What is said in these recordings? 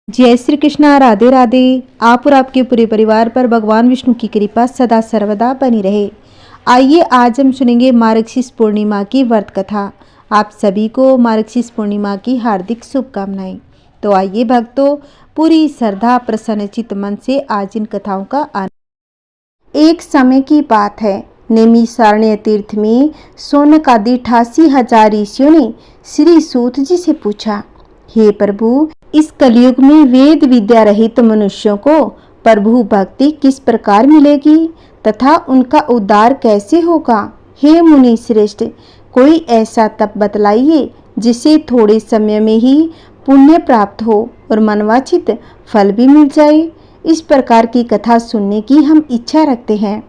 जय श्री कृष्णा। राधे राधे। आप और आपके पूरे परिवार पर भगवान विष्णु की कृपा सदा सर्वदा बनी रहे। आइए आज हम सुनेंगे मार्गशीर्ष पूर्णिमा की व्रत कथा। आप सभी को मार्गशीर्ष पूर्णिमा की हार्दिक शुभकामनाएं। तो आइए भक्तों, पूरी श्रद्धा प्रसन्नचित मन से आज इन कथाओं का आनंद। एक समय की बात है, नैमिषारण्य तीर्थ में शौनक आदि 88,000 ऋषियों ने श्री सूत जी से पूछा, हे प्रभु, इस कलयुग में वेद विद्या रहित मनुष्यों को प्रभु भक्ति किस प्रकार मिलेगी तथा उनका उद्धार कैसे होगा। हे मुनि श्रेष्ठ, कोई ऐसा तप बतलाइए जिसे थोड़े समय में ही पुण्य प्राप्त हो और मनवांछित फल भी मिल जाए। इस प्रकार की कथा सुनने की हम इच्छा रखते हैं।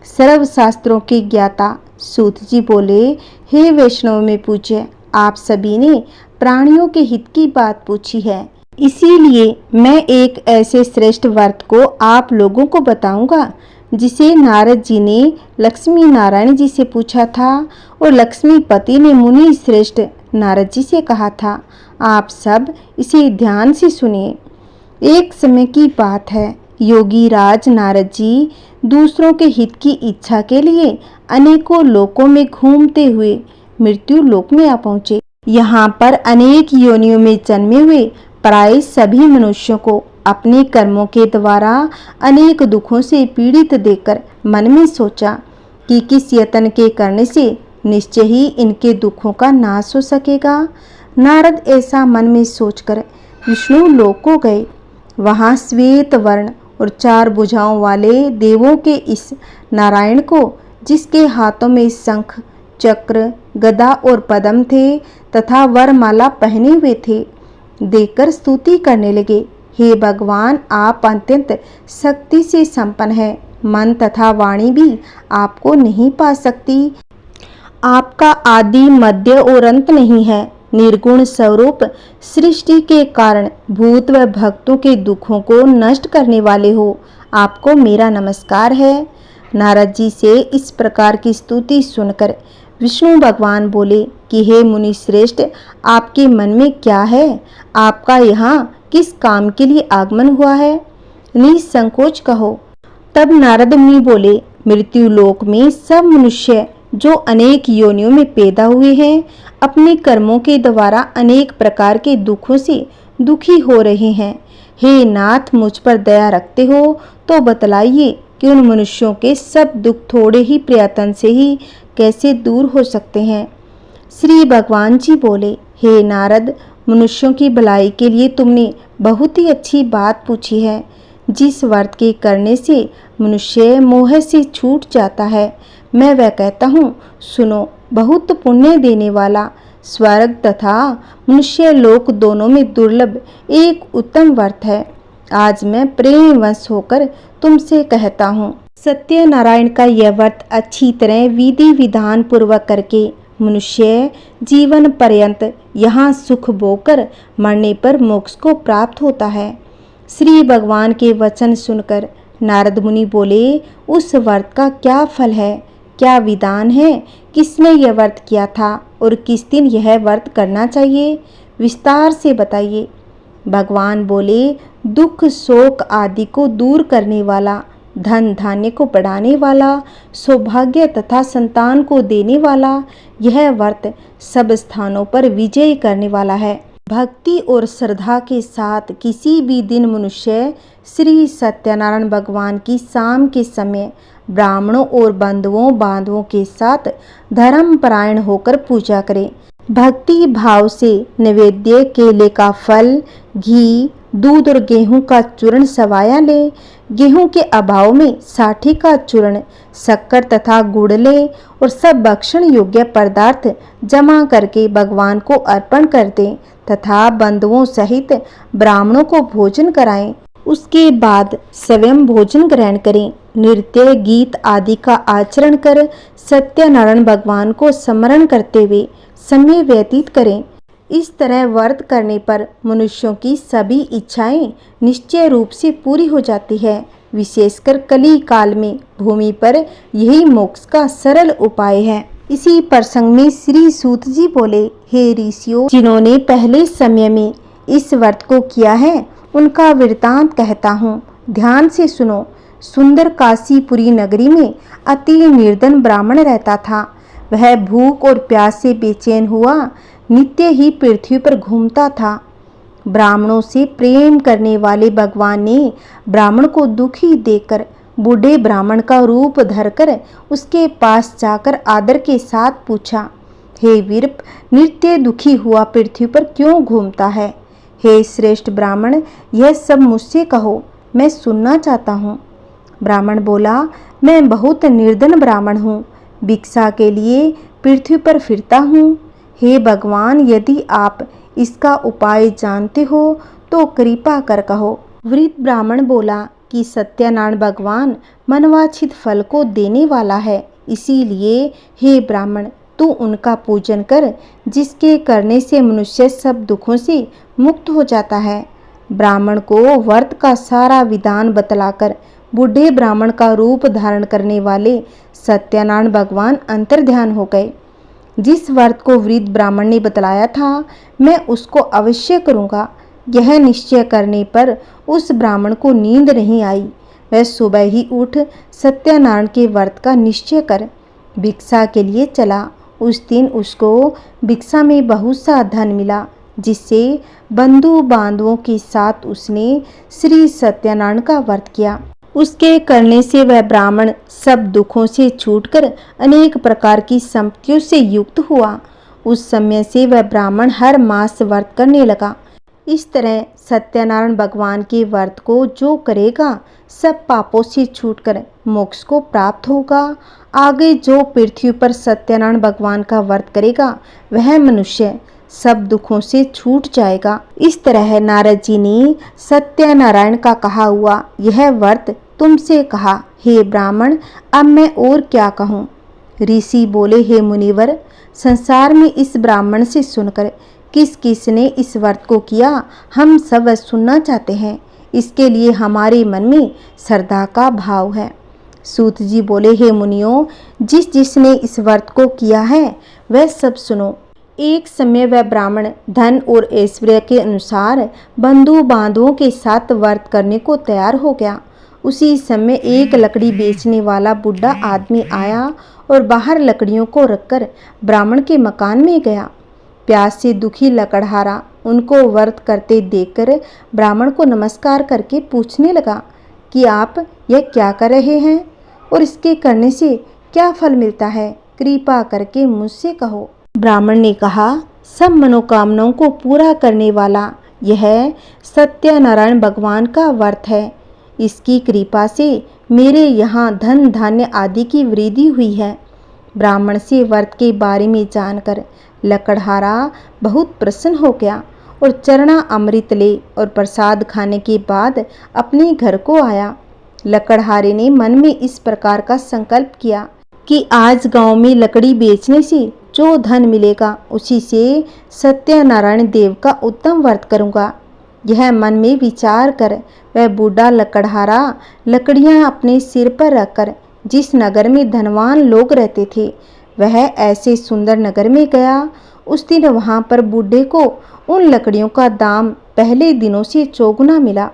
सर्व शास्त्रों के ज्ञाता सूत जी बोले, हे वैष्णव में पूज्य, आप सभी ने प्राणियों के हित की बात पूछी है, इसीलिए मैं एक ऐसे श्रेष्ठ व्रत को आप लोगों को बताऊंगा जिसे नारद जी ने लक्ष्मी नारायण जी से पूछा था और लक्ष्मीपति ने मुनि श्रेष्ठ नारद जी से कहा था। आप सब इसे ध्यान से सुनिए। एक समय की बात है, योगी राज नारद जी दूसरों के हित की इच्छा के लिए अनेकों लोकों में घूमते हुए मृत्यु लोक में आ पहुँचे। यहाँ पर अनेक योनियों में जन्मे हुए प्राय सभी मनुष्यों को अपने कर्मों के द्वारा अनेक दुखों से पीड़ित देखकर मन में सोचा कि किस यत्न के करने से निश्चय ही इनके दुखों का नाश हो सकेगा। नारद ऐसा मन में सोचकर विष्णु लोक को गए। वहाँ श्वेत वर्ण और 4 भुजाओं वाले देवों के इस नारायण को, जिसके हाथों में शंख चक्र गदा और पद्म थे तथा वरमाला पहने हुए थे, देखकर स्तुति करने लगे। हे भगवान, आप अत्यंत शक्ति से संपन्न है, मन तथा वाणी भी आपको नहीं पा सकती। आपका आदि मध्य और अंत नहीं है। निर्गुण स्वरूप सृष्टि के कारण भूत व भक्तों के दुखों को नष्ट करने वाले हो, आपको मेरा नमस्कार है। नारद जी से इस प्रकार की स्तुति सुनकर विष्णु भगवान बोले कि हे मुनि श्रेष्ठ, आपके मन में क्या है? आपका यहाँ किस काम के लिए आगमन हुआ है? निसंकोच कहो। तब नारद मुनि बोले, मृत्यु लोक में सब मनुष्य जो अनेक योनियों में पैदा हुए हैं, अपने कर्मों के द्वारा अनेक प्रकार के दुखों से दुखी हो रहे हैं। हे नाथ, मुझ पर दया रखते हो तो बतलाइए कि उन मनुष्यों के सब दुख थोड़े ही प्रयत्न से ही कैसे दूर हो सकते हैं। श्री भगवान जी बोले, हे नारद, मनुष्यों की भलाई के लिए तुमने बहुत ही अच्छी बात पूछी है। जिस व्रत के करने से मनुष्य मोह से छूट जाता है, मैं वह कहता हूँ, सुनो। बहुत पुण्य देने वाला, स्वर्ग तथा मनुष्य लोक दोनों में दुर्लभ एक उत्तम व्रत है। आज मैं प्रेमवश होकर तुमसे कहता हूँ। सत्यनारायण का यह व्रत अच्छी तरह विधि विधान पूर्वक करके मनुष्य जीवन पर्यंत यहाँ सुख भोगकर मरने पर मोक्ष को प्राप्त होता है। श्री भगवान के वचन सुनकर नारद मुनि बोले, उस व्रत का क्या फल है, क्या विधान है, किसने यह व्रत किया था और किस दिन यह व्रत करना चाहिए, विस्तार से बताइए। भगवान बोले, दुख शोक आदि को दूर करने वाला, धन धान्य को बढ़ाने वाला, सौभाग्य तथा संतान को देने वाला, यह व्रत सब स्थानों पर विजय करने वाला है। भक्ति और श्रद्धा के साथ किसी भी दिन मनुष्य श्री सत्यनारायण भगवान की शाम के समय ब्राह्मणों और बंधुओं बांधवों के साथ धर्मपरायण होकर पूजा करे। भक्ति भाव से नैवेद्य केले का फल, घी, दूध और गेहूं का चूर्ण सवाया ले। गेहूं के अभाव में साठी का चूर्ण, शक्कर तथा गुड़ ले और सब भक्षण योग्य पदार्थ जमा करके भगवान को अर्पण कर दें तथा बंधुओं सहित ब्राह्मणों को भोजन कराएं। उसके बाद स्वयं भोजन ग्रहण करें। नृत्य गीत आदि का आचरण कर सत्यनारायण भगवान को स्मरण करते हुए समय व्यतीत करें। इस तरह व्रत करने पर मनुष्यों की सभी इच्छाएं निश्चय रूप से पूरी हो जाती है। विशेषकर कली काल में भूमि पर यही मोक्ष का सरल उपाय है। इसी प्रसंग में श्री सूत जी बोले, हे ऋषियों, जिन्होंने पहले समय में इस व्रत को किया है, उनका वृतांत कहता हूँ, ध्यान से सुनो। सुंदर काशीपुरी नगरी में अति निर्धन ब्राह्मण रहता था। वह भूख और प्यास से बेचैन हुआ नित्य ही पृथ्वी पर घूमता था। ब्राह्मणों से प्रेम करने वाले भगवान ने ब्राह्मण को दुखी देखकर बूढ़े ब्राह्मण का रूप धरकर उसके पास जाकर आदर के साथ पूछा, हे वीरप, नित्य दुखी हुआ पृथ्वी पर क्यों घूमता है? हे श्रेष्ठ ब्राह्मण, यह सब मुझसे कहो, मैं सुनना चाहता हूँ। ब्राह्मण बोला, मैं बहुत निर्धन ब्राह्मण हूँ, भिक्षा के लिए पृथ्वी पर फिरता हूँ। हे भगवान, यदि आप इसका उपाय जानते हो तो कृपा कर कहो। वृद्ध ब्राह्मण बोला कि सत्यनारायण भगवान मनवांछित फल को देने वाला है, इसीलिए हे ब्राह्मण, तू उनका पूजन कर, जिसके करने से मनुष्य सब दुखों से मुक्त हो जाता है। ब्राह्मण को व्रत का सारा विधान बतलाकर बूढ़े ब्राह्मण का रूप धारण करने वाले सत्यनारायण भगवान अंतर्ध्यान हो गए। जिस व्रत को वृद्ध ब्राह्मण ने बतलाया था, मैं उसको अवश्य करूँगा। यह निश्चय करने पर उस ब्राह्मण को नींद नहीं आई। वह सुबह ही उठ सत्यनारायण के व्रत का निश्चय कर भिक्षा के लिए चला। उस दिन उसको भिक्षा में बहुत सा धन मिला, जिससे बंधु बांधवों के साथ उसने श्री सत्यनारायण का व्रत किया। उसके करने से वह ब्राह्मण सब दुखों से छूटकर अनेक प्रकार की संपत्तियों से युक्त हुआ। उस समय से वह ब्राह्मण हर मास व्रत करने लगा। इस तरह सत्यनारायण भगवान के व्रत को जो करेगा, सब पापों से छूटकर मोक्ष को प्राप्त होगा। आगे जो पृथ्वी पर सत्यनारायण भगवान का व्रत करेगा, वह मनुष्य सब दुखों से छूट जाएगा। इस तरह नारद जी ने सत्यनारायण का कहा हुआ यह व्रत तुमसे कहा। हे ब्राह्मण, अब मैं और क्या कहूँ? ऋषि बोले, हे मुनिवर, संसार में इस ब्राह्मण से सुनकर किस किस ने इस व्रत को किया, हम सब सुनना चाहते हैं। इसके लिए हमारे मन में श्रद्धा का भाव है। सूत जी बोले, हे मुनियों, जिस जिसने इस व्रत को किया है वह सब सुनो। एक समय वह ब्राह्मण धन और ऐश्वर्य के अनुसार बंधु बांधवों के साथ व्रत करने को तैयार हो गया। उसी समय एक लकड़ी बेचने वाला बूढ़ा आदमी आया और बाहर लकड़ियों को रखकर ब्राह्मण के मकान में गया। प्यास से दुखी लकड़हारा उनको व्रत करते देखकर ब्राह्मण को नमस्कार करके पूछने लगा कि आप यह क्या कर रहे हैं और इसके करने से क्या फल मिलता है? कृपा करके मुझसे कहो। ब्राह्मण ने कहा, सब मनोकामनाओं को पूरा करने वाला यह सत्यनारायण भगवान का व्रत है। इसकी कृपा से मेरे यहाँ धन धान्य आदि की वृद्धि हुई है। ब्राह्मण से व्रत के बारे में जानकर लकड़हारा बहुत प्रसन्न हो गया और चरना अमृत ले और प्रसाद खाने के बाद अपने घर को आया। लकड़हारे ने मन में इस प्रकार का संकल्प किया कि आज गांव में लकड़ी बेचने से जो धन मिलेगा, उसी से सत्यनारायण देव का उत्तम व्रत करूँगा। यह मन में विचार कर वह बूढ़ा लकड़हारा लकड़ियाँ अपने सिर पर रखकर जिस नगर में धनवान लोग रहते थे, वह ऐसे सुंदर नगर में गया। उस दिन वहाँ पर बूढ़े को उन लकड़ियों का दाम पहले दिनों से चौगुना मिला।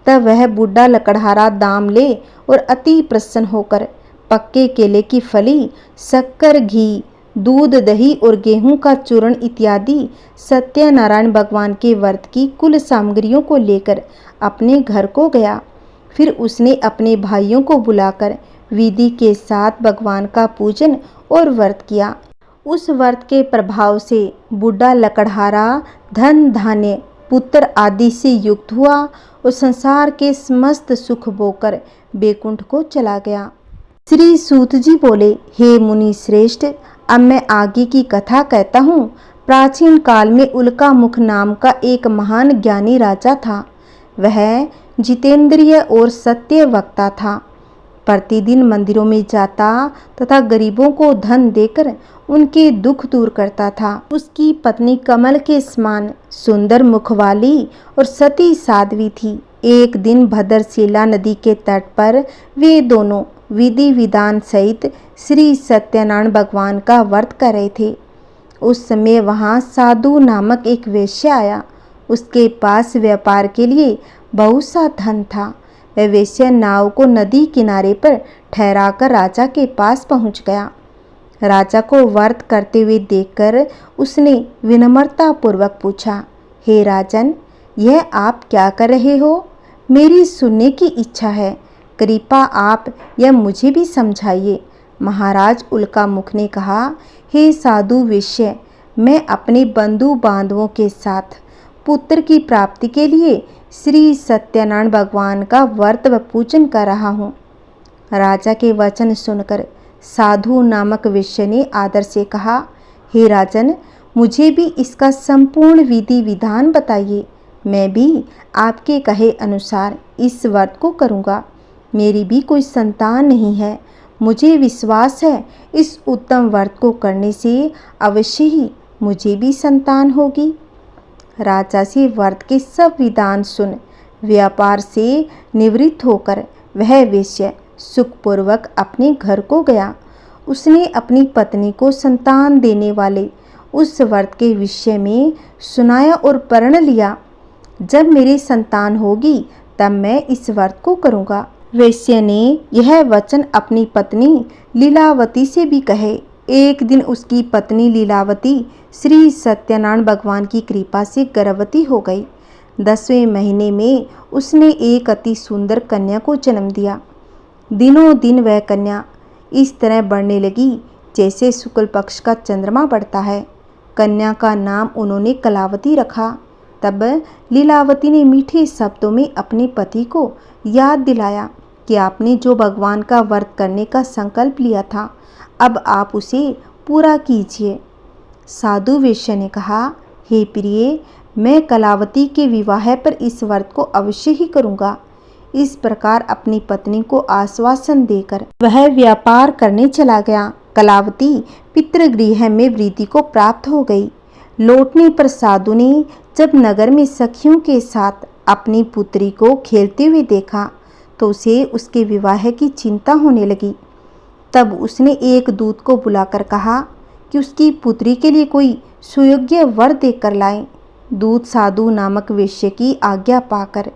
तब वह बूढ़ा लकड़हारा दाम ले और अति प्रसन्न होकर पक्के केले की फली, शक्कर, घी, दूध, दही और गेहूं का चूर्ण इत्यादि सत्यनारायण भगवान के व्रत की कुल सामग्रियों को लेकर अपने घर को गया। फिर उसने अपने भाइयों को बुलाकर विधि के साथ भगवान का पूजन और व्रत किया। उस व्रत के प्रभाव से बूढ़ा लकड़हारा धन धान्य पुत्र आदि से युक्त हुआ और संसार के समस्त सुख भोगकर बैकुंठ को चला गया। श्री सूत जी बोले, हे मुनि श्रेष्ठ, अब मैं आगे की कथा कहता हूँ। प्राचीन काल में उल्का मुख नाम का एक महान ज्ञानी राजा था। वह जितेंद्रिय और सत्य वक्ता था। प्रतिदिन मंदिरों में जाता तथा गरीबों को धन देकर उनके दुख दूर करता था। उसकी पत्नी कमल के समान सुंदर मुख वाली और सती साध्वी थी। एक दिन भद्रशिला नदी के तट पर वे दोनों विधि विधान सहित श्री सत्यनारायण भगवान का व्रत कर रहे थे। उस समय वहाँ साधु नामक एक वेश्या आया। उसके पास व्यापार के लिए बहुत सा धन था। वह वेश्या नाव को नदी किनारे पर ठहराकर राजा के पास पहुंच गया। राजा को व्रत करते हुए देखकर उसने विनम्रता पूर्वक पूछा, हे राजन, यह आप क्या कर रहे हो? मेरी सुनने की इच्छा है। कृपा आप यह मुझे भी समझाइए। महाराज उल्कामुख ने कहा, हे साधु वेश्य, मैं अपने बंधु बांधवों के साथ पुत्र की प्राप्ति के लिए श्री सत्यनारायण भगवान का व्रत व पूजन कर रहा हूँ। राजा के वचन सुनकर साधु नामक वेश्या ने आदर से कहा, हे राजन, मुझे भी इसका संपूर्ण विधि विधान बताइए। मैं भी आपके कहे अनुसार इस व्रत को करूँगा। मेरी भी कोई संतान नहीं है। मुझे विश्वास है इस उत्तम व्रत को करने से अवश्य ही मुझे भी संतान होगी। राजा से व्रत के सब विधान सुन व्यापार से निवृत्त होकर वह वेश्या सुखपूर्वक अपने घर को गया। उसने अपनी पत्नी को संतान देने वाले उस व्रत के विषय में सुनाया और प्रण लिया। जब मेरी संतान होगी तब मैं इस व्रत को करूँगा। वेश्या ने यह वचन अपनी पत्नी लीलावती से भी कहे। एक दिन उसकी पत्नी लीलावती श्री सत्यनारायण भगवान की कृपा से गर्भवती हो गई। 10वें महीने में उसने एक अति सुंदर कन्या को जन्म दिया। दिनों दिन वह कन्या इस तरह बढ़ने लगी जैसे शुक्ल पक्ष का चंद्रमा बढ़ता है। कन्या का नाम उन्होंने कलावती रखा। तब लीलावती ने मीठे शब्दों में अपने पति को याद दिलाया कि आपने जो भगवान का व्रत करने का संकल्प लिया था, अब आप उसे पूरा कीजिए। साधु वेश्या ने कहा, हे प्रिय, मैं कलावती के विवाह पर इस व्रत को अवश्य ही करूँगा। इस प्रकार अपनी पत्नी को आश्वासन देकर वह व्यापार करने चला गया। कलावती पितृगृह में वृद्धि को प्राप्त हो गई। लौटने पर साधु ने जब नगर में सखियों के साथ अपनी पुत्री को खेलते हुए देखा तो उसे उसके विवाह की चिंता होने लगी। तब उसने एक दूत को बुलाकर कहा कि उसकी पुत्री के लिए कोई सुयोग्य वर देकर लाए। दूत साधु नामक वेश्या की आज्ञा पाकर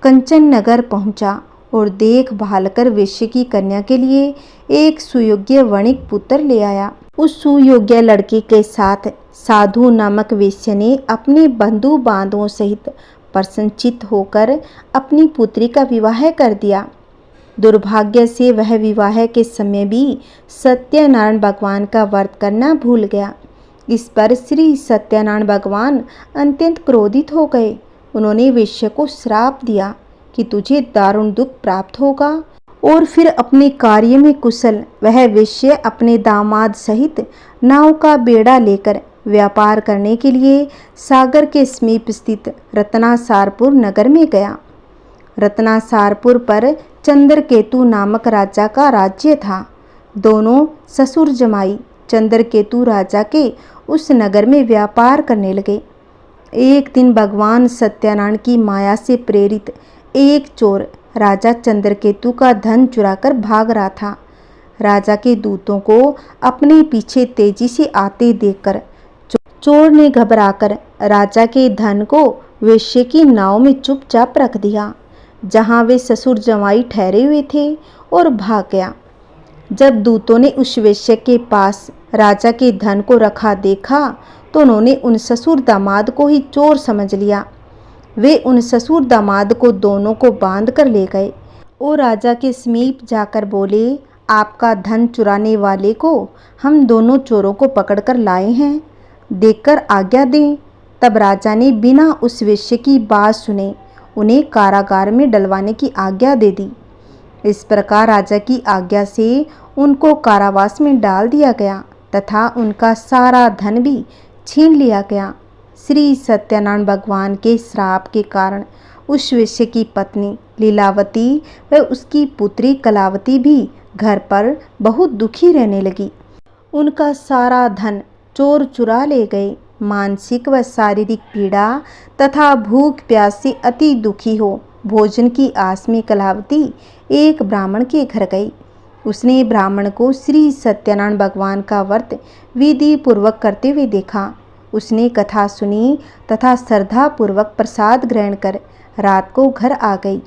कंचन नगर पहुंचा और देखभाल कर वेश्या की कन्या के लिए एक सुयोग्य वणिक पुत्र ले आया। उस सुयोग्य लड़के के साथ साधु नामक वेश्या ने अपने बंधु बांधवों सहित प्रसन्नचित्त होकर अपनी पुत्री का विवाह कर दिया। दुर्भाग्य से वह विवाह के समय भी सत्यनारायण भगवान का व्रत करना भूल गया। इस पर श्री सत्यनारायण भगवान अत्यंत क्रोधित हो गए। उन्होंने वेश्या को श्राप दिया कि तुझे दारुण दुख प्राप्त होगा। और फिर अपने कार्य में कुशल वह वेश्या अपने दामाद सहित नाव का बेड़ा लेकर व्यापार करने के लिए सागर के समीप स्थित रत्नासारपुर नगर में गया। रत्नासारपुर पर चंद्रकेतु नामक राजा का राज्य था। दोनों ससुर जमाई चंद्रकेतु राजा के उस नगर में व्यापार करने लगे। एक दिन भगवान सत्यनारायण की माया से प्रेरित एक चोर राजा चंद्रकेतु का धन चुराकर भाग रहा था। राजा के दूतों को अपने पीछे तेजी से आते देखकर चोर ने घबराकर राजा के धन को वेश्या की नाव में चुपचाप रख दिया, जहां वे ससुर जमाई ठहरे हुए थे, और भाग गया। जब दूतों ने उस वेश्या के पास राजा के धन को रखा देखा तो उन्होंने उन ससुर दामाद को ही चोर समझ लिया। वे उन ससुर दामाद को दोनों को बांध कर ले गए और राजा के समीप जाकर बोले, आपका धन चुराने वाले को हम दोनों चोरों को पकड़कर लाए हैं, देखकर आज्ञा दें। तब राजा ने बिना उस वेश्या की बात सुने उन्हें कारागार में डलवाने की आज्ञा दे दी। इस प्रकार राजा की आज्ञा से उनको कारावास में डाल दिया गया तथा उनका सारा धन भी छीन लिया गया। श्री सत्यनारायण भगवान के श्राप के कारण उस वेश्या की पत्नी लीलावती व उसकी पुत्री कलावती भी घर पर बहुत दुखी रहने लगी। उनका सारा धन चोर चुरा ले गए। मानसिक व शारीरिक पीड़ा तथा भूख प्यास से अति दुखी हो भोजन की आस में कलावती एक ब्राह्मण के घर गई। उसने ब्राह्मण को श्री सत्यनारायण भगवान का व्रत विधि पूर्वक करते हुए देखा। उसने कथा सुनी तथा श्रद्धापूर्वक प्रसाद ग्रहण कर रात को घर आ गई।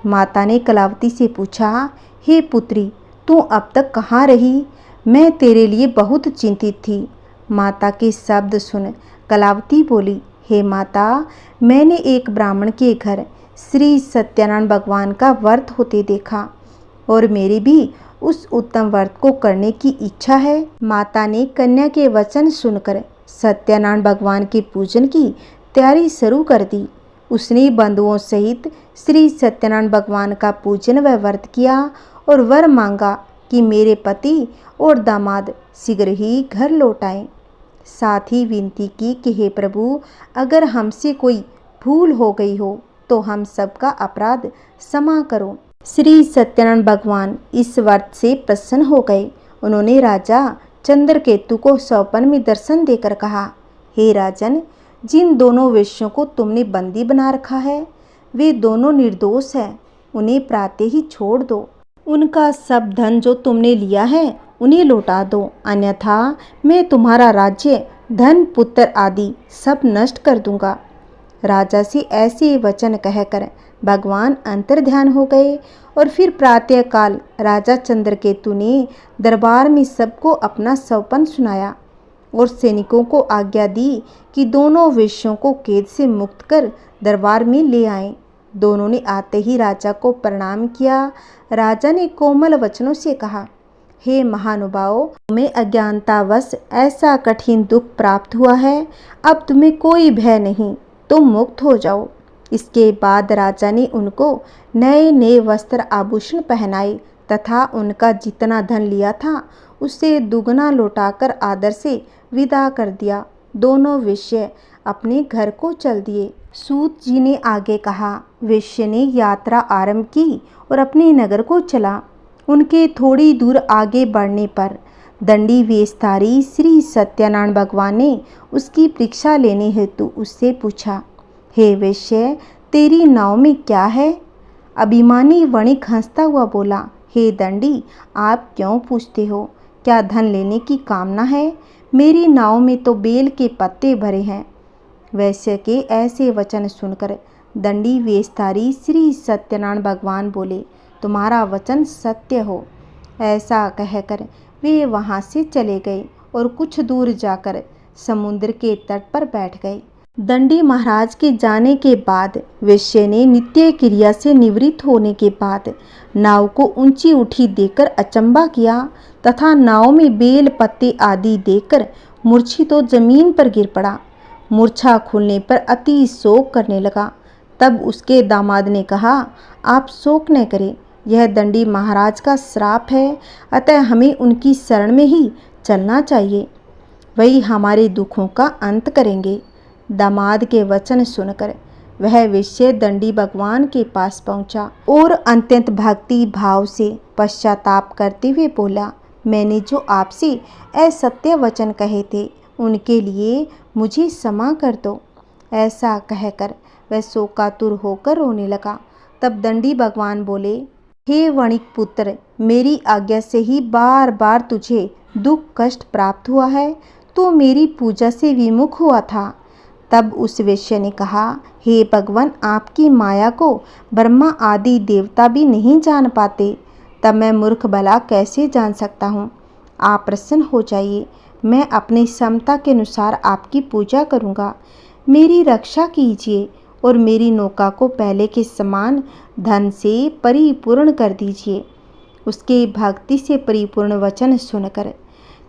माता ने कलावती से पूछा, हे पुत्री, तू अब तक कहाँ रही? मैं तेरे लिए बहुत चिंतित थी। माता के शब्द सुन कलावती बोली, हे माता, मैंने एक ब्राह्मण के घर श्री सत्यनारायण भगवान का व्रत होते देखा और मेरी भी उस उत्तम व्रत को करने की इच्छा है। माता ने कन्या के वचन सुनकर सत्यनारायण भगवान के पूजन की तैयारी शुरू कर दी। उसने बंधुओं सहित श्री सत्यनारायण भगवान का पूजन व व्रत किया और वर मांगा कि मेरे पति और दामाद शीघ्र ही घर लौट आएं। साथ ही विनती की कि हे प्रभु, अगर हमसे कोई भूल हो गई हो तो हम सबका अपराध क्षमा करो। श्री सत्यनारायण भगवान इस व्रत से प्रसन्न हो गए। उन्होंने राजा चंद्रकेतु को स्वप्न में दर्शन देकर कहा, हे राजन, जिन दोनों वेश्यों को तुमने बंदी बना रखा है वे दोनों निर्दोष हैं, उन्हें प्रातः ही छोड़ दो। उनका सब धन जो तुमने लिया है उन्हें लौटा दो, अन्यथा मैं तुम्हारा राज्य, धन, पुत्र आदि सब नष्ट कर दूंगा। राजा से ऐसे वचन कहकर भगवान अंतर्ध्यान हो गए और फिर प्रातःकाल राजा चंद्रकेतु ने दरबार में सबको अपना स्वप्न सुनाया और सैनिकों को आज्ञा दी कि दोनों वेश्यों को कैद से मुक्त कर दरबार में ले आएं। दोनों ने आते ही राजा को प्रणाम किया। राजा ने कोमल वचनों से कहा, हे महानुभाव, तुम्हें अज्ञानतावश ऐसा कठिन दुख प्राप्त हुआ है, अब तुम्हें कोई भय नहीं, तुम मुक्त हो जाओ। इसके बाद राजा ने उनको नए नए वस्त्र आभूषण पहनाए तथा उनका जितना धन लिया था उसे दुगना लौटाकर आदर से विदा कर दिया। दोनों वेश्य अपने घर को चल दिए। सूत जी ने आगे कहा, वेश्य ने यात्रा आरंभ की और अपने नगर को चला। उनके थोड़ी दूर आगे बढ़ने पर दंडी वेशधारी श्री सत्यनारायण भगवान ने उसकी परीक्षा लेने हेतु उससे पूछा, हे वेश्य, तेरी नाव में क्या है? अभिमानी वणिक हंसता हुआ बोला, हे दंडी, आप क्यों पूछते हो? क्या धन लेने की कामना है? मेरी नाव में तो बेल के पत्ते भरे हैं। वैश्य के ऐसे वचन सुनकर दंडी वेशधारी श्री सत्यनारायण भगवान बोले, तुम्हारा वचन सत्य हो। ऐसा कहकर वे वहाँ से चले गए और कुछ दूर जाकर समुद्र के तट पर बैठ गए। दंडी महाराज के जाने के बाद वेश्य ने नित्य क्रिया से निवृत्त होने के बाद नाव को ऊंची उठी देखकर अचंभा किया तथा नाव में बेल पत्ते आदि देखकर मूर्छित तो जमीन पर गिर पड़ा। मूर्छा खुलने पर अति शोक करने लगा। तब उसके दामाद ने कहा, आप शोक न करें, यह दंडी महाराज का श्राप है, अतः हमें उनकी शरण में ही चलना चाहिए, वही हमारे दुखों का अंत करेंगे। दामाद के वचन सुनकर वह वेश्य दंडी भगवान के पास पहुंचा और अत्यंत भक्ति भाव से पश्चाताप करते हुए बोला, मैंने जो आपसे असत्य वचन कहे थे उनके लिए मुझे क्षमा कर दो। ऐसा कहकर वह शोकातुर होकर रोने लगा। तब दंडी भगवान बोले, हे वणिक पुत्र, मेरी आज्ञा से ही बार बार तुझे दुख कष्ट प्राप्त हुआ है, तो मेरी पूजा से विमुख हुआ था। तब उस वेश्य ने कहा, हे भगवान, आपकी माया को ब्रह्मा आदि देवता भी नहीं जान पाते, तब मैं मूर्ख भला कैसे जान सकता हूँ। आप प्रसन्न हो जाइए, मैं अपनी क्षमता के अनुसार आपकी पूजा करूँगा। मेरी रक्षा कीजिए और मेरी नौका को पहले के समान धन से परिपूर्ण कर दीजिए। उसके भक्ति से परिपूर्ण वचन सुनकर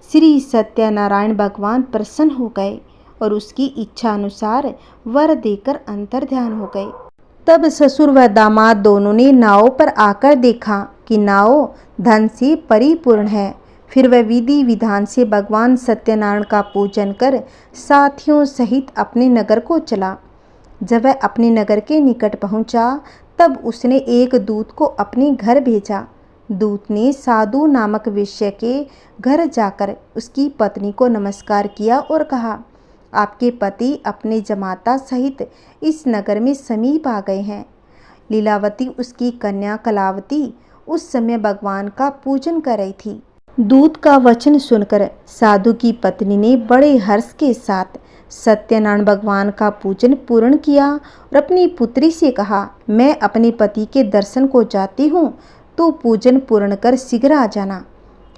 श्री सत्यनारायण भगवान प्रसन्न हो गए और उसकी इच्छा अनुसार वर देकर अंतर्ध्यान हो गए। तब ससुर व दामाद दोनों ने नाव पर आकर देखा कि नाव धन से परिपूर्ण है। फिर वह विधि विधान से भगवान सत्यनारायण का पूजन कर साथियों सहित अपने नगर को चला। जब वह अपने नगर के निकट पहुंचा, तब उसने एक दूत को अपने घर भेजा। दूत ने साधु नामक वेश्य के घर जाकर उसकी पत्नी को नमस्कार किया और कहा, आपके पति अपने जमाता सहित इस नगर में समीप आ गए हैं। लीलावती उसकी कन्या कलावती उस समय भगवान का पूजन कर रही थी। दूत का वचन सुनकर साधु की पत्नी ने बड़े हर्ष के साथ सत्यनारायण भगवान का पूजन पूर्ण किया और अपनी पुत्री से कहा, मैं अपने पति के दर्शन को जाती हूँ, तो पूजन पूर्ण कर शीघ्र आ जाना।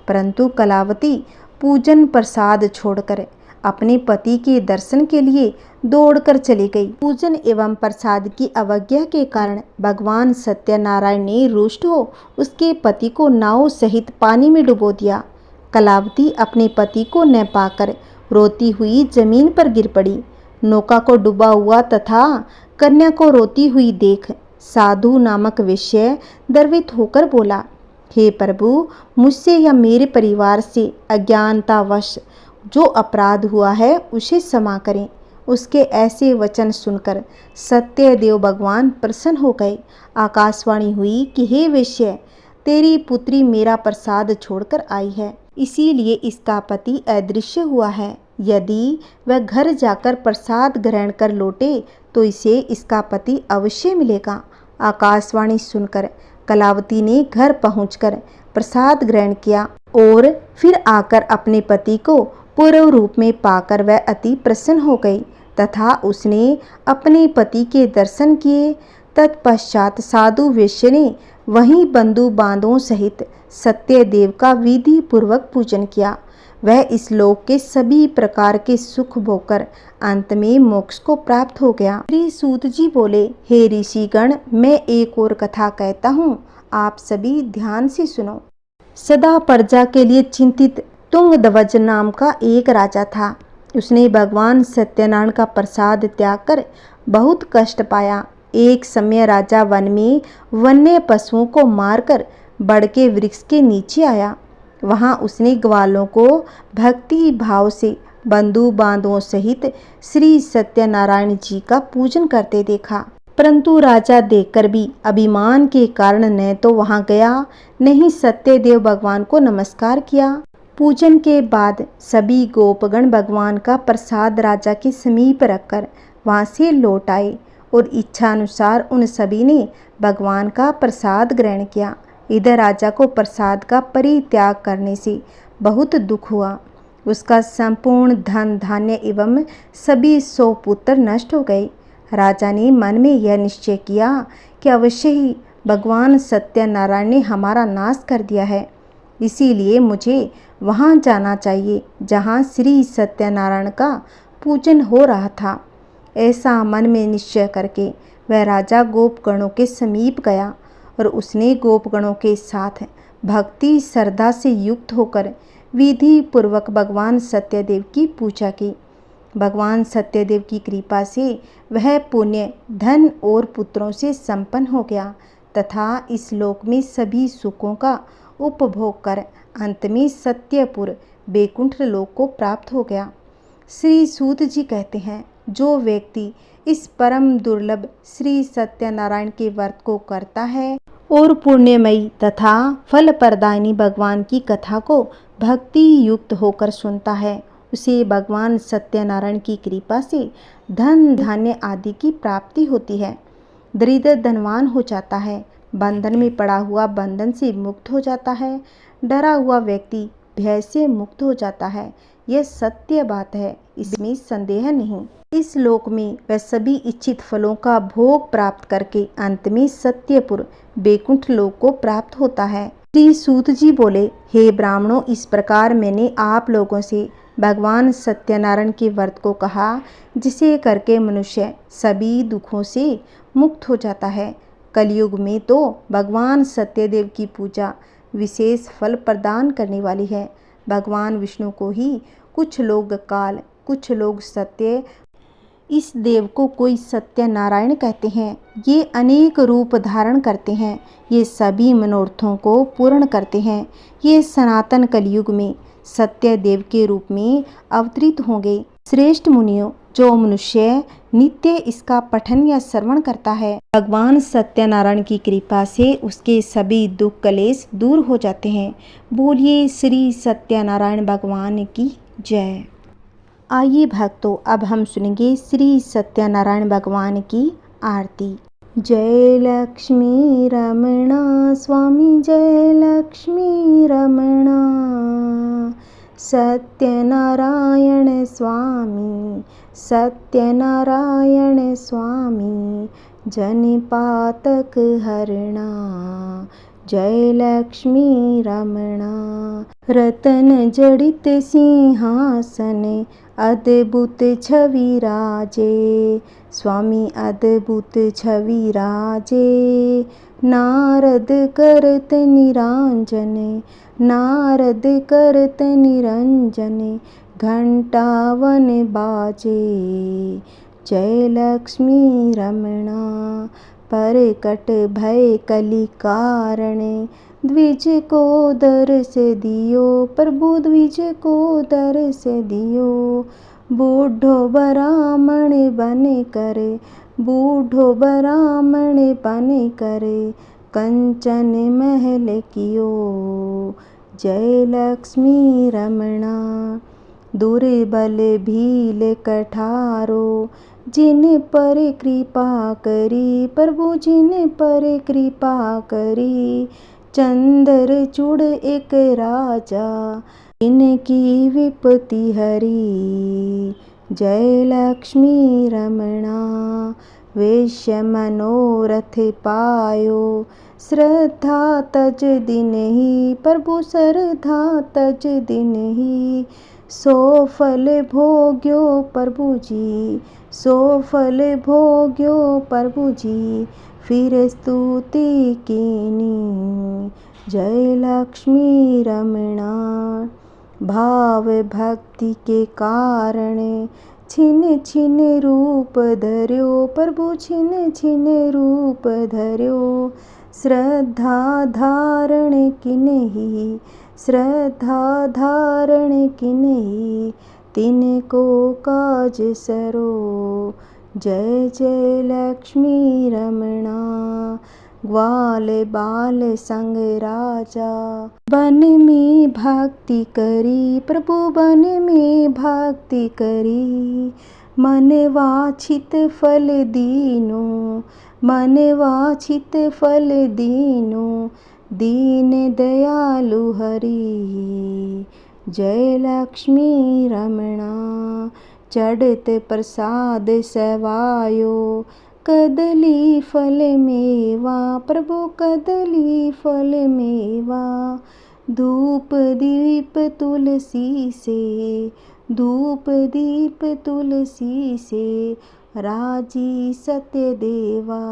परंतु कलावती पूजन प्रसाद छोड़कर अपने पति के दर्शन के लिए दौड़कर चली गई। पूजन एवं प्रसाद की अवज्ञा के कारण भगवान सत्यनारायण ने रुष्ट हो उसके पति को नाव सहित पानी में डुबो दिया। कलावती अपने पति को न पाकर रोती हुई जमीन पर गिर पड़ी। नौका को डूबा हुआ तथा कन्या को रोती हुई देख साधु नामक वैश्य द्रवित होकर बोला, हे प्रभु, मुझसे या मेरे परिवार से अज्ञानतावश जो अपराध हुआ है उसे क्षमा करें। उसके ऐसे वचन सुनकर सत्यदेव भगवान प्रसन्न हो गए। आकाशवाणी हुई कि हे वैश्य, तेरी पुत्री मेरा प्रसाद छोड़कर आई है, इसीलिए इसका पति अदृश्य हुआ है। यदि वह घर जाकर प्रसाद ग्रहण कर लौटे तो इसे इसका पति अवश्य मिलेगा। आकाशवाणी सुनकर कलावती ने घर पहुंचकर प्रसाद ग्रहण किया और फिर आकर अपने पति को पूर्व रूप में पाकर वह अति प्रसन्न हो गई तथा उसने अपने पति के दर्शन किए। तत्पश्चात साधु वैश्य ने वहीं बंधु बांधवों सहित सत्यदेव का विधि पूर्वक पूजन किया। वह इस लोक के सभी प्रकार के सुख भोगकर अंत में मोक्ष को प्राप्त हो गया। श्री सूत जी बोले, हे ऋषिगण, मैं एक और कथा कहता हूँ, आप सभी ध्यान से सुनो। सदा प्रजा के लिए चिंतित तुंगध्वज नाम का एक राजा था। उसने भगवान सत्यनारायण का प्रसाद त्याग कर बहुत कष्ट पाया। एक समय राजा वन में वन्य पशुओं को मारकर बड़ के वृक्ष के नीचे आया। वहां उसने ग्वालों को भक्ति भाव से बंधु बांधवों सहित श्री सत्यनारायण जी का पूजन करते देखा। परंतु राजा देखकर भी अभिमान के कारण न तो वहां गया, न ही सत्यदेव भगवान को नमस्कार किया। पूजन के बाद सभी गोपगण भगवान का प्रसाद राजा के समीप रखकर वहां से लौट आए और इच्छा अनुसार उन सभी ने भगवान का प्रसाद ग्रहण किया। इधर राजा को प्रसाद का परित्याग करने से बहुत दुख हुआ। उसका संपूर्ण धन धान्य एवं सभी 100 पुत्र नष्ट हो गए। राजा ने मन में यह निश्चय किया कि अवश्य ही भगवान सत्यनारायण ने हमारा नाश कर दिया है, इसीलिए मुझे वहाँ जाना चाहिए जहाँ श्री सत्यनारायण का पूजन हो रहा था। ऐसा मन में निश्चय करके वह राजा गोपगणों के समीप गया और उसने गोपगणों के साथ भक्ति श्रद्धा से युक्त होकर विधि पूर्वक भगवान सत्यदेव की पूजा की। भगवान सत्यदेव की कृपा से वह पुण्य धन और पुत्रों से संपन्न हो गया तथा इस लोक में सभी सुखों का उपभोग कर अंत में सत्यपुर बैकुंठ लोक को प्राप्त हो गया। श्री सूत जी कहते हैं, जो व्यक्ति इस परम दुर्लभ श्री सत्यनारायण के व्रत को करता है और पुण्यमयी तथा फल प्रदायिनी भगवान की कथा को भक्ति युक्त होकर सुनता है, उसे भगवान सत्यनारायण की कृपा से धन धान्य आदि की प्राप्ति होती है। दरिद्र धनवान हो जाता है, बंधन में पड़ा हुआ बंधन से मुक्त हो जाता है, डरा हुआ व्यक्ति भय से मुक्त हो जाता है। यह सत्य बात है, इसमें संदेह नहीं। इस लोक में वह सभी इच्छित फलों का भोग प्राप्त करके अंत में सत्यपुर बैकुंठ लोक को प्राप्त होता है। श्री सूत जी बोले, हे ब्राह्मणों, इस प्रकार मैंने आप लोगों से भगवान सत्यनारायण के व्रत को कहा, जिसे करके मनुष्य सभी दुखों से मुक्त हो जाता है। कलयुग में तो भगवान सत्यदेव की पूजा विशेष फल प्रदान करने वाली है। भगवान विष्णु को ही कुछ लोग काल, कुछ लोग सत्य, इस देव को कोई सत्यनारायण कहते हैं। ये अनेक रूप धारण करते हैं, ये सभी मनोरथों को पूर्ण करते हैं। ये सनातन कलयुग में सत्य देव के रूप में अवतरित होंगे। श्रेष्ठ मुनियों, जो मनुष्य नित्य इसका पठन या श्रवण करता है, भगवान सत्यनारायण की कृपा से उसके सभी दुख कलेश दूर हो जाते हैं। बोलिए श्री सत्यनारायण भगवान की जय। आइए भक्तों, अब हम सुनेंगे श्री सत्यनारायण भगवान की आरती। जय लक्ष्मी रमणा स्वामी, जय लक्ष्मी रमणा, सत्यनारायण स्वामी, सत्यनारायण स्वामी जनिपातक हरणा। जय लक्ष्मी रमणा। रतन जड़ित सिंहासन अद्भुत छवि राजे। स्वामी अद्भुत छवि राजे। नारद करत निरांजन, नारद करत निरंजन, घंटावन बाजे। जय लक्ष्मी रमणा। परकट भय कलि कारण, द्विज को दर्श दियो। प्रभु द्विज को दर्श दियो। बूढ़ो ब्राह्मण बन करे, बूढ़ो ब्राह्मण बन करे, कंचन महल कियो। जय लक्ष्मी रमणा। दुर्बल भील कठारो, जिन पर कृपा करी। प्रभु जिन पर कृपा करी। चंद्रचूड़ एक राजा, इनकी विपत्ति हरी। जय लक्ष्मी रमणा। वेश्य मनोरथ पायो, श्रद्धा तज दिन ही। प्रभु श्रद्धा तज दिन ही। सो फल भोग्यो प्रभु जी, सो फल भोग्यो प्रभु जी, फिर स्तुति कीनी। जय लक्ष्मी रमणा। भाव भक्ति के कारण, छिन छिन रूप धर्यो। प्रभु छिन छिन रूप धर्यो। श्रद्धा धारण किन्ही, श्रद्धा धारण किन्ही, तिनको काज सरो। जय जय लक्ष्मी रमणा। ग्वाल बाल संग राजा, वन में भक्ति करी। प्रभु वन में भक्ति करी। मन वांछित फल दीनो, मन वांछित फल दीनो, दीन दयालु हरि। जय लक्ष्मी रमणा। चढ़त प्रसाद सेवायो, कदली फल मेवा। प्रभु कदली फल मेवा। धूप दीप तुलसी से, धूप दीप तुलसी से, राजी सत्य देवा।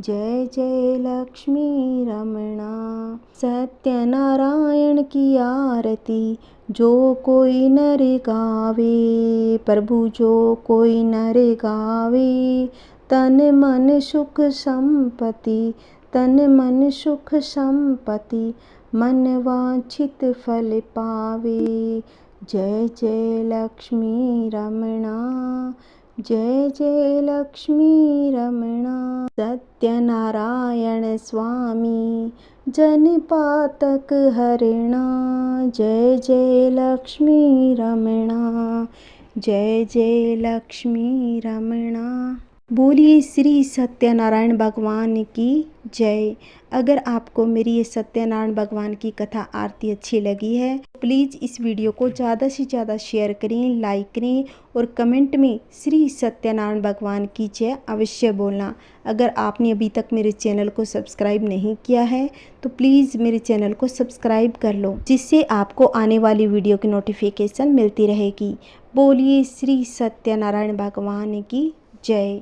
जय जय लक्ष्मी रमणा। सत्यनारायण की आरती जो कोई नर गावे। प्रभु जो कोई नर गावे, तन मन सुख संपत्ति, तन मन सुख संपत्ति, मन वांछित फल पावे। जय जय लक्ष्मी रमणा। जय जय लक्ष्मी रमणा। सत्यनारायण स्वामी जनिपातक हरणा। जय जय लक्ष्मी रमणा। जय जय लक्ष्मी रमणा। बोलिए श्री सत्यनारायण भगवान की जय। अगर आपको मेरी ये सत्यनारायण भगवान की कथा आरती अच्छी लगी है, प्लीज़ इस वीडियो को ज़्यादा से ज़्यादा शेयर करें, लाइक करें और कमेंट में श्री सत्यनारायण भगवान की जय अवश्य बोलना। अगर आपने अभी तक मेरे चैनल को सब्सक्राइब नहीं किया है तो प्लीज़ मेरे चैनल को सब्सक्राइब कर लो, जिससे आपको आने वाली वीडियो की नोटिफिकेशन मिलती रहेगी। बोलिए श्री सत्यनारायण भगवान की जय।